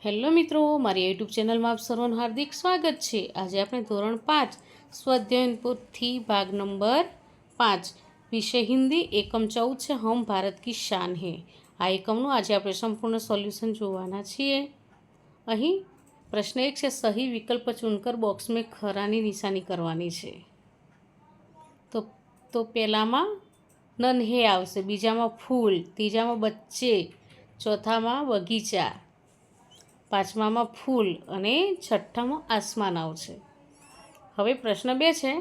Hello મિત્રો, મારી YouTube ચેનલમાં આપ સર્વનું હાર્દિક સ્વાગત છે। આજે આપણે ધોરણ 5 સ્વાધ્યાય પોથી ભાગ નંબર 5 વિષય હિન્દી એકમ 14 છે હમ ભારત કી શાન હે। આ એકમનું આજે આપણે સંપૂર્ણ સોલ્યુશન જોવાના છીએ। અહીં પ્રશ્ન 1 છે, સહી વિકલ્પ ચुनकर બોક્સ में ખરાની નિશાની કરવાની છે। તો પહેલામાં નન્હે આવશે, બીજામાં ફૂલ, ત્રીજામાં બચ્ચે, ચોથામાં બગીચા, પાંચમામાં फूल અને छठ्ठाમાં आसमान આવશે। હવે પ્રશ્ન 2 છે,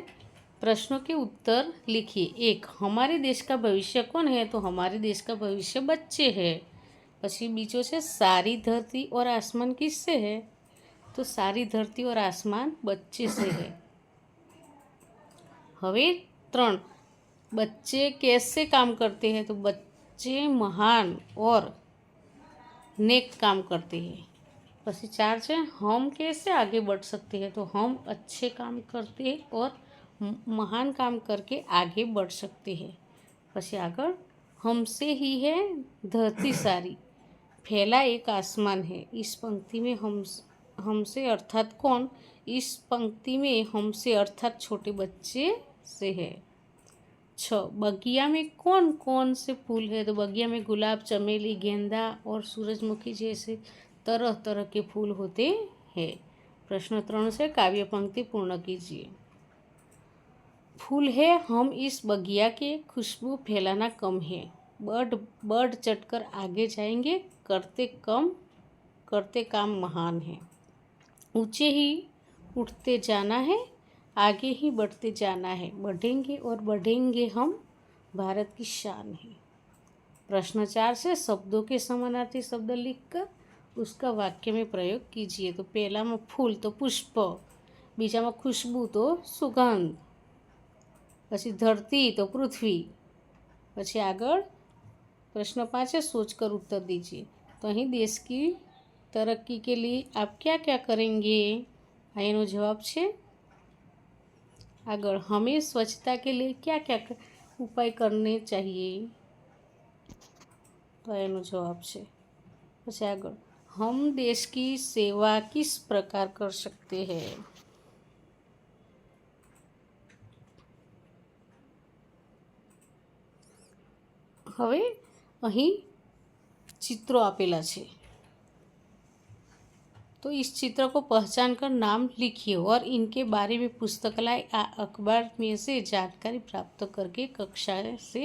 प्रश्नों के उत्तर लिखिए। 1, हमारे देश का भविष्य कौन है? तो हमारे देश का भविष्य बच्चे है। પછી બીજો છે, सारी धरती और आसमान किससे है? तो सारी धरती और आसमान बच्चे से है। હવે 3, बच्चे कैसे काम करते हैं? तो बच्चे महान और नेक काम करते हैं। પછી 4 છે, हम कैसे आगे बढ़ सकते हैं? तो हम अच्छे काम करते हैं और महान काम करके आगे बढ़ सकते हैं। પછી આગળ, हमसे ही है धरती सारी, फैला एक आसमान है। इस पंक्ति में हमसे अर्थात कौन? इस पंक्ति में हमसे अर्थात छोटे बच्चे से है। 6, बगिया में कौन कौन से फूल है? तो बगिया में गुलाब, चमेली, गेंदा और सूरजमुखी जैसे तरह तरह के फूल होते हैं। प्रश्न 3 से काव्य पंक्ति पूर्ण कीजिए। फूल है हम इस बगिया के, खुशबू फैलाना कम है, बढ़ चढ़कर आगे जाएंगे, करते काम महान है, ऊंचे ही उठते जाना है, आगे ही बढ़ते जाना है, बढ़ेंगे और बढ़ेंगे हम, भारत की शान है। प्रश्न 4 से शब्दों के समानार्थी शब्द लिखकर उसका वाक्य में प्रयोग कीजिए। तो पहला में फूल तो पुष्प, बीजा में खुशबू तो सुगंध, પછી धरती तो पृथ्वी, પછી આગળ प्रश्न 5 है, सोचकर उत्तर दीजिए। तो અહીં देश की तरक्की के लिए आप क्या क्या करेंगे? એનો જવાબ છે આગળ, हमें स्वच्छता के लिए क्या क्या उपाय करने चाहिए? तो એનો જવાબ છે પછી આગળ, हम देश की सेवा किस प्रकार कर सकते हैं? હવે અહીં चित्रों आपेला છે, तो इस चित्र को पहचान कर नाम लिखिए और इनके बारे में पुस्तकालय अखबार में से जानकारी प्राप्त करके कक्षा से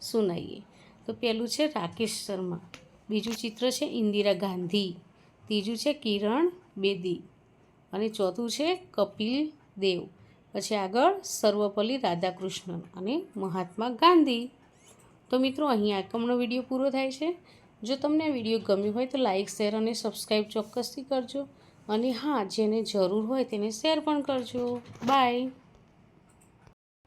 सुनाइए। तो पहलू है राकेश शर्मा, बीजू चित्र है इंदिरा गांधी, तीजू है किरण बेदी और चौथू है कपिल देव, પછી આગળ સર્વપલ્લી રાધાકૃષ્ણન અને મહાત્મા ગાંધી। તો મિત્રો અહીં એકમનો વિડીયો પૂરો થાય છે। જો તમને આ વિડીયો ગમ્યો હોય તો લાઇક, શેર અને સબસ્ક્રાઈબ ચોક્કસથી કરજો અને હા, જેને જરૂર હોય તેને શેર પણ કરજો। બાય।